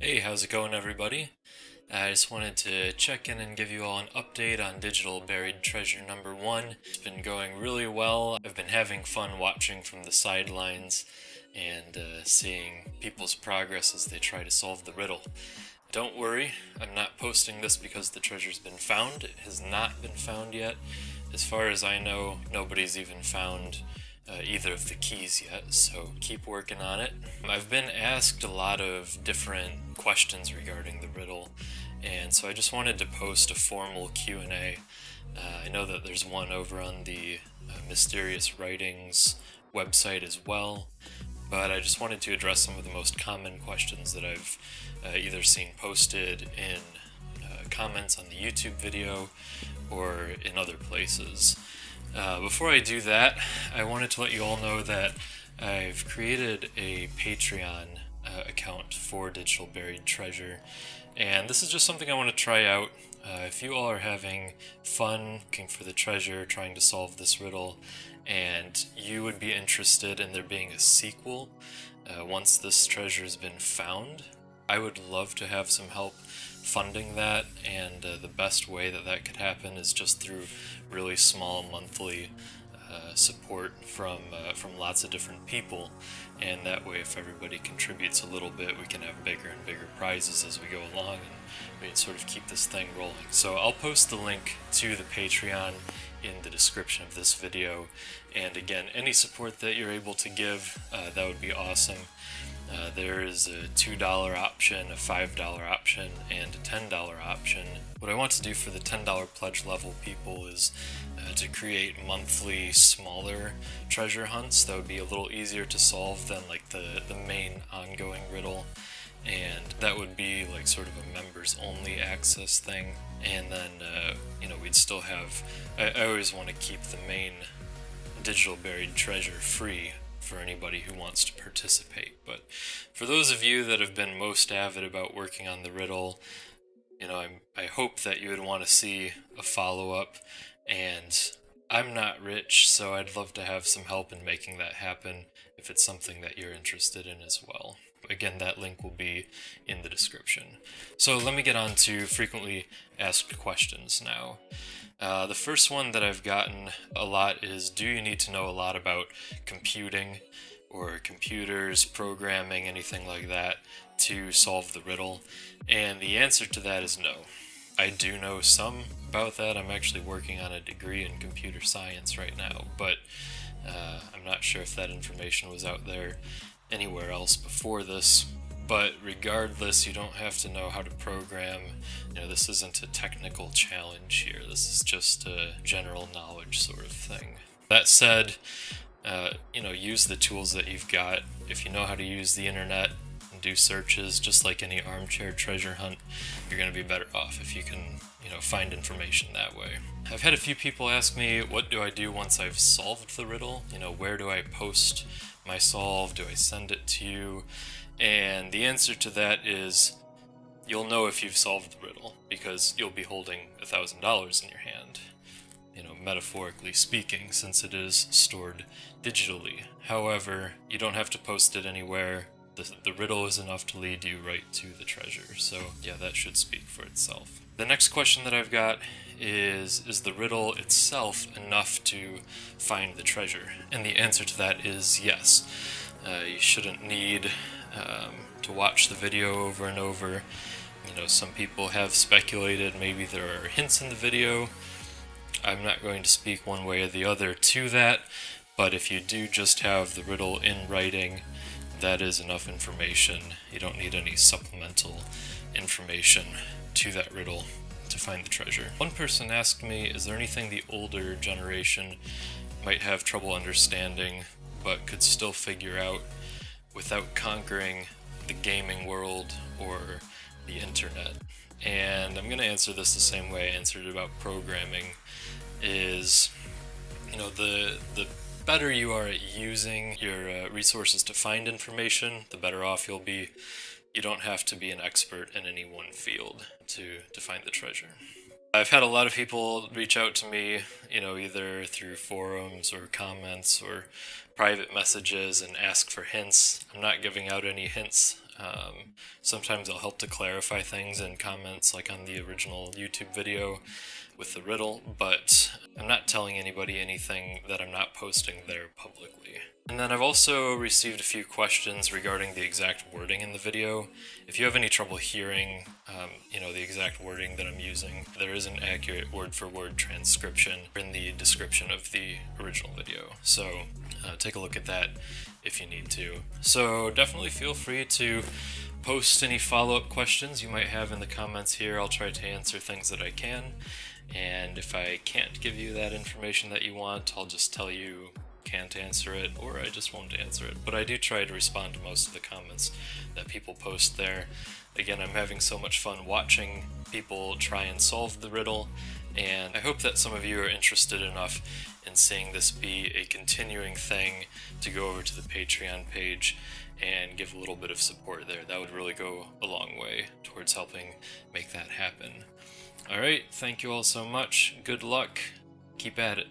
Hey, how's it going, everybody? I just wanted to check in and give you all an update on Digital Buried Treasure number one. It's been going really well. I've been having fun watching from the sidelines and seeing people's progress as they try to solve the riddle. Don't worry, I'm not posting this because the treasure's been found. It has not been found yet. As far as I know, nobody's even found either of the keys yet, so keep working on it. I've been asked a lot of different questions regarding the riddle, and so I just wanted to post a formal Q&A. I know that there's one over on the Mysterious Writings website as well, but I just wanted to address some of the most common questions that I've either seen posted in comments on the YouTube video or in other places. Before I do that, I wanted to let you all know that I've created a Patreon account for Digital Buried Treasure, and this is just something I want to try out. If you all are having fun looking for the treasure, trying to solve this riddle, and you would be interested in there being a sequel once this treasure has been found, I would love to have some help funding that, and the best way that that could happen is just through really small monthly support from lots of different people, and that way, if everybody contributes a little bit, we can have bigger and bigger prizes as we go along, and we can sort of keep this thing rolling. So I'll post the link to the Patreon in the description of this video, and again, any support that you're able to give, that would be awesome. There is a $2 option, a $5 option, and a $10 option. What I want to do for the $10 pledge level people is to create monthly smaller treasure hunts that would be a little easier to solve than like the main ongoing riddle. And that would be like sort of a members only access thing. And then, we'd still have. I always want to keep the main Digital Buried Treasure free for anybody who wants to participate. But for those of you that have been most avid about working on the riddle, I hope that you would want to see a follow-up, and I'm not rich, so I'd love to have some help in making that happen if it's something that you're interested in as well. Again, that link will be in the description. So let me get on to frequently asked questions now. The first one that I've gotten a lot is, do you need to know a lot about computing or computers, programming, anything like that to solve the riddle? And the answer to that is no. I do know some about that. I'm actually working on a degree in computer science right now, but I'm not sure if that information was out there anywhere else before this. But regardless, you don't have to know how to program. This isn't a technical challenge here. This is just a general knowledge sort of thing. That said, use the tools that you've got. If you know how to use the internet and do searches, just like any armchair treasure hunt, you're going to be better off if you can, find information that way. I've had a few people ask me, what do I do once I've solved the riddle? Where do I post my solve? Do I send it to you? And the answer to that is, you'll know if you've solved the riddle because you'll be holding $1,000 in your hand. Metaphorically speaking, since it is stored digitally. However, you don't have to post it anywhere. The riddle is enough to lead you right to the treasure. So yeah, that should speak for itself. The next question that I've got is the riddle itself enough to find the treasure? And the answer to that is yes. You shouldn't need to watch the video over and over. Some people have speculated maybe there are hints in the video. I'm not going to speak one way or the other to that, but if you do just have the riddle in writing, that is enough information. You don't need any supplemental information to that riddle to find the treasure. One person asked me, is there anything the older generation might have trouble understanding but could still figure out without conquering the gaming world or the internet? And I'm going to answer this the same way I answered about programming, is, the better you are at using your resources to find information, the better off you'll be. You don't have to be an expert in any one field to find the treasure. I've had a lot of people reach out to me, either through forums or comments or private messages and ask for hints. I'm not giving out any hints Sometimes I'll help to clarify things in comments, like on the original YouTube video with the riddle, but I'm not telling anybody anything that I'm not posting there publicly. And then I've also received a few questions regarding the exact wording in the video. If you have any trouble hearing, the exact wording that I'm using, there is an accurate word-for-word transcription in the description of the original video. So take a look at that if you need to. So definitely feel free to post any follow-up questions you might have in the comments here. I'll try to answer things that I can. And if I can't give you that information that you want, I'll just tell you can't answer it, or I just won't answer it. But I do try to respond to most of the comments that people post there. Again, I'm having so much fun watching people try and solve the riddle, and I hope that some of you are interested enough in seeing this be a continuing thing to go over to the Patreon page and give a little bit of support there. That would really go a long way towards helping make that happen. Alright, thank you all so much. Good luck. Keep at it.